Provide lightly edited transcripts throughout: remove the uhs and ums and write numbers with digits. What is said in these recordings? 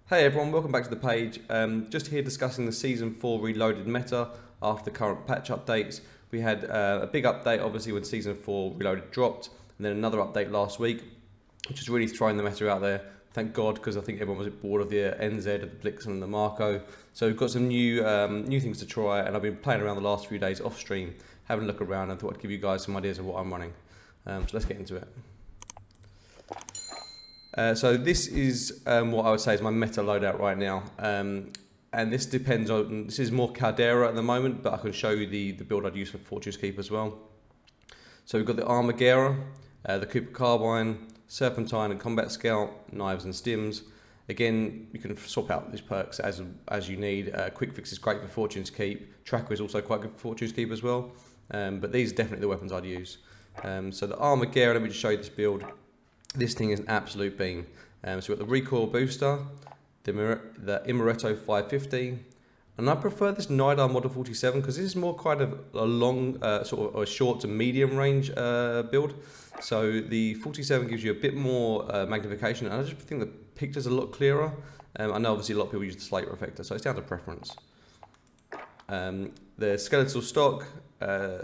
Hey everyone, welcome back to the page. Just here discussing the Season 4 Reloaded meta after the current patch updates. We had a big update obviously when Season 4 Reloaded dropped, and then another update last week, which is really throwing the meta out there. Thank God, because I think everyone was bored of the NZ, the Blixen and the Marco. So we've got some new things to try, and I've been playing around the last few days off stream, having a look around, and thought I'd give you guys some ideas of what I'm running. So let's get into it. So this is what I would say is my meta loadout right now, and this depends on, this is more Caldera at the moment, but I can show you the build I'd use for Fortune's Keep as well. So we've got the Armada, the Cooper Carbine, Serpentine and Combat Scout, Knives and Stims. Again, you can swap out these perks as you need. Quick Fix is great for Fortune's Keep. Tracker is also quite good for Fortune's Keep as well, but these are definitely the weapons I'd use. So the Armada, let me just show you this build. This thing is an absolute beam. So we've got the recoil booster, the Imaretto 550, and I prefer this Nidar Model 47 because this is more kind of a long, sort of a short to medium range build. So the 47 gives you a bit more magnification, and I just think the picture's a lot clearer. I know obviously a lot of people use the slate reflector, so it's down to preference. The skeletal stock,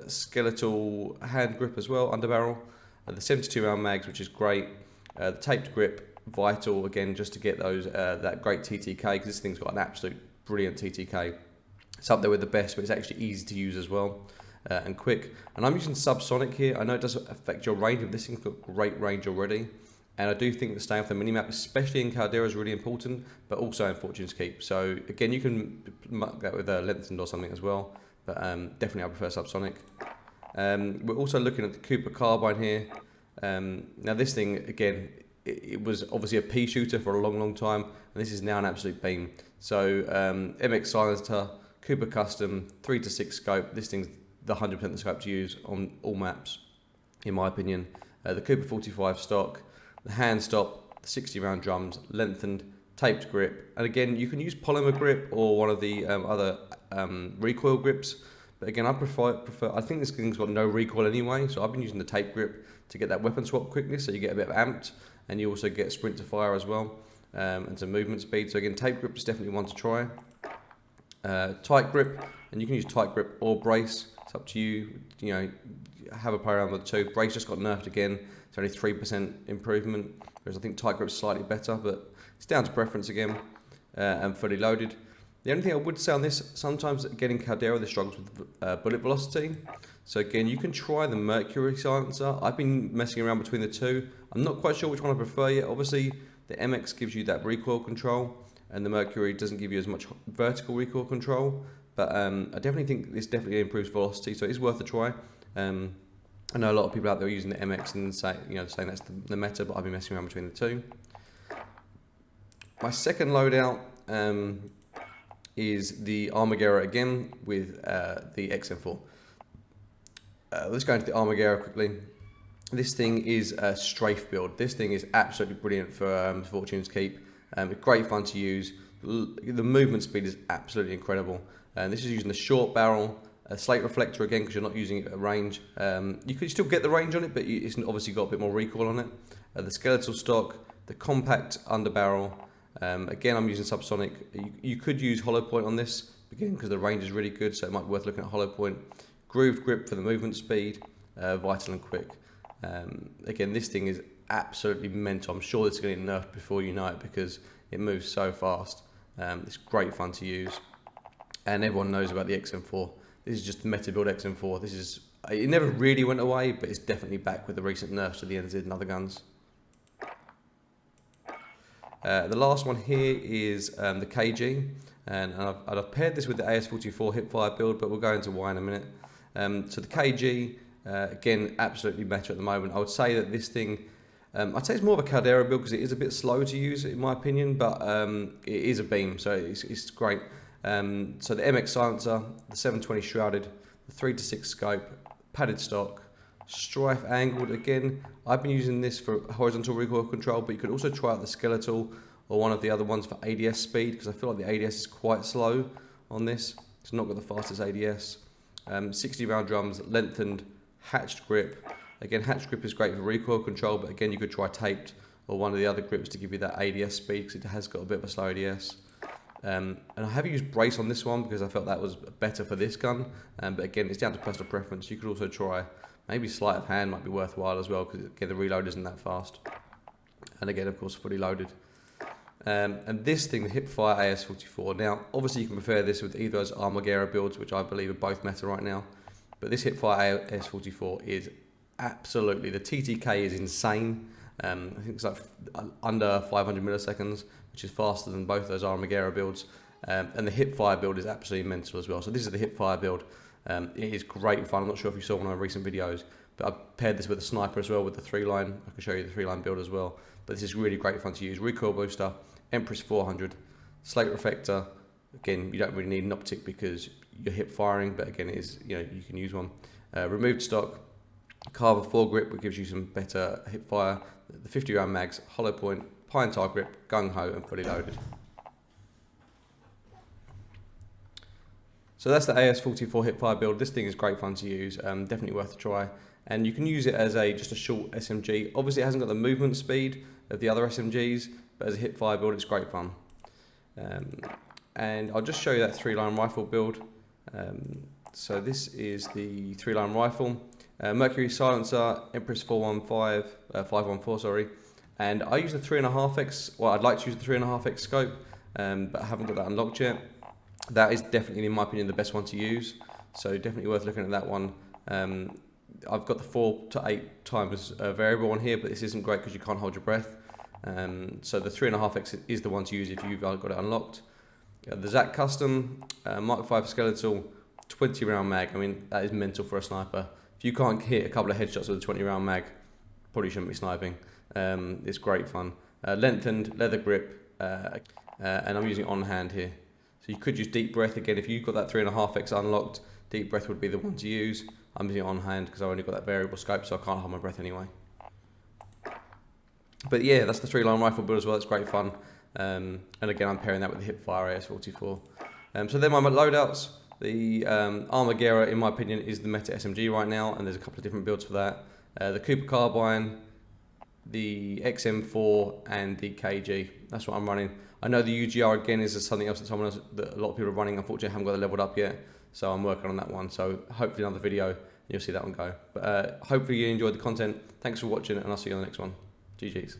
skeletal hand grip as well, underbarrel. The 72 round mags, which is great. The taped grip, vital again, just to get those that great TTK, because this thing's got an absolute brilliant TTK. It's up there with the best, but it's actually easy to use as well, and quick. And I'm using subsonic here. I know it doesn't affect your range, but this thing's got great range already. And I do think that staying off the minimap, especially in Caldera, is really important, but also in Fortune's Keep. So again, you can muck that with a lengthened or something as well, but definitely I prefer subsonic. We're also looking at the Cooper Carbine here. Now this thing, again, it was obviously a pea shooter for a long time, and this is now an absolute beam. So MX Silencer, Cooper Custom, 3 to 6 scope. This thing's the 100% the scope to use on all maps, in my opinion. The Cooper 45 stock, the hand stop, the 60 round drums, lengthened, taped grip, and again you can use polymer grip or one of the other recoil grips. But again, I prefer. I think this thing's got no recoil anyway, so I've been using the tape grip to get that weapon swap quickness, so you get a bit of amped, and you also get sprint to fire as well, and some movement speed. So again, tape grip is definitely one to try. Tight grip, and you can use tight grip or brace. It's up to you. You know, have a play around with the two. Brace just got nerfed again. It's only 3% improvement, whereas I think tight grip's slightly better, but it's down to preference again. And fully loaded. The only thing I would say on this, sometimes getting Caldera, the struggles with bullet velocity. So again, you can try the Mercury Silencer. I've been messing around between the two. I'm not quite sure which one I prefer yet. Obviously, the MX gives you that recoil control, and the Mercury doesn't give you as much vertical recoil control. But I definitely think this definitely improves velocity, so it is worth a try. I know a lot of people out there are using the MX and saying that's the meta, but I've been messing around between the two. My second loadout is the Armada again with the XM4. Let's go into the Armada quickly. This thing is a strafe build. This thing is absolutely brilliant for Fortune's Keep. Great fun to use. The movement speed is absolutely incredible. This is using the short barrel, a slate reflector again because you're not using it at range. You could still get the range on it, but it's obviously got a bit more recoil on it. The skeletal stock, the compact underbarrel. Again, I'm using subsonic. You could use hollow point on this again because the range is really good, so it might be worth looking at hollow point. Grooved grip for the movement speed, vital and quick. Again, this thing is absolutely mental. I'm sure this is going to get nerfed before you know it because it moves so fast. It's great fun to use, and everyone knows about the XM4. This is just the meta build XM4. It never really went away, but it's definitely back with the recent nerfs to the NZ and other guns. The last one here is the KG, and I've paired this with the AS44 Hipfire build, but we'll go into why in a minute. So the KG, again, absolutely meta at the moment. I would say that this thing, I'd say it's more of a Caldera build because it is a bit slow to use in my opinion, but it is a beam, so it's great. So the MX Silencer, the 720 Shrouded, the 3 to 6 scope, padded stock, strife angled. Again, I've been using this for horizontal recoil control, but you could also try out the skeletal or one of the other ones for ADS speed, because I feel like the ADS is quite slow on this. It's not got the fastest ADS. 60 round drums, lengthened, hatched grip. Again, hatched grip is great for recoil control, but again, you could try taped or one of the other grips to give you that ADS speed, because it has got a bit of a slow ADS. And I have used brace on this one because I felt that was better for this gun, but again, it's down to personal preference. You could also try maybe sleight of hand, might be worthwhile as well, because again, the reload isn't that fast, and again, of course, fully loaded. And this thing, the Hipfire AS44, now obviously you can prefer this with either those Armada builds, which I believe are both meta right now, but this Hipfire AS44 is absolutely, the TTK is insane. I think it's like under 500 milliseconds, which is faster than both those Armada builds, and the Hipfire build is absolutely mental as well. So this is the Hipfire build. It is great fun. I'm not sure if you saw one of my recent videos, but I've paired this with a sniper as well, with the 3-line. I can show you the 3-line build as well, but this is really great fun to use. Recoil booster, Empress 400, slate reflector. Again, you don't really need an optic because you're hip firing, but again, it is, you know, you can use one. Removed stock, Carver foregrip, which gives you some better hip fire. The 50 round mags, hollow point, pine tar grip, gung ho, and fully loaded. So that's the AS44 Hipfire build. This thing is great fun to use, definitely worth a try. And you can use it as just a short SMG. Obviously, it hasn't got the movement speed of the other SMGs, but as a Hipfire build, it's great fun. And I'll just show you that 3-line rifle build. So this is the 3-line rifle. Mercury silencer, Empress 514, sorry. And I use the 3.5x, well, I'd like to use the 3.5x scope, but I haven't got that unlocked yet. That is definitely, in my opinion, the best one to use. So definitely worth looking at that one. I've got the 4 to 8 times variable on here, but this isn't great because you can't hold your breath. So the 3.5x is the one to use if you've got it unlocked. The Zach Custom, Mark 5 skeletal, 20 round mag. I mean, that is mental for a sniper. If you can't hit a couple of headshots with a 20 round mag, probably shouldn't be sniping. It's great fun. Lengthened leather grip, and I'm using it on hand here. So you could use deep breath again. If you've got that 3.5x unlocked, deep breath would be the one to use. I'm using it on hand because I've only got that variable scope, so I can't hold my breath anyway. But yeah, that's the 3-line rifle build as well. It's great fun. And again, I'm pairing that with the Hipfire AS44. So then my loadouts. The Armada, in my opinion, is the meta SMG right now, and there's a couple of different builds for that. The Cooper Carbine, the XM4, and the KG. That's what I'm running. I know the UGR again is something else that a lot of people are running. Unfortunately, I haven't got it leveled up yet, so I'm working on that one. So hopefully another video, you'll see that one go. But hopefully you enjoyed the content. Thanks for watching, and I'll see you on the next one. GG's.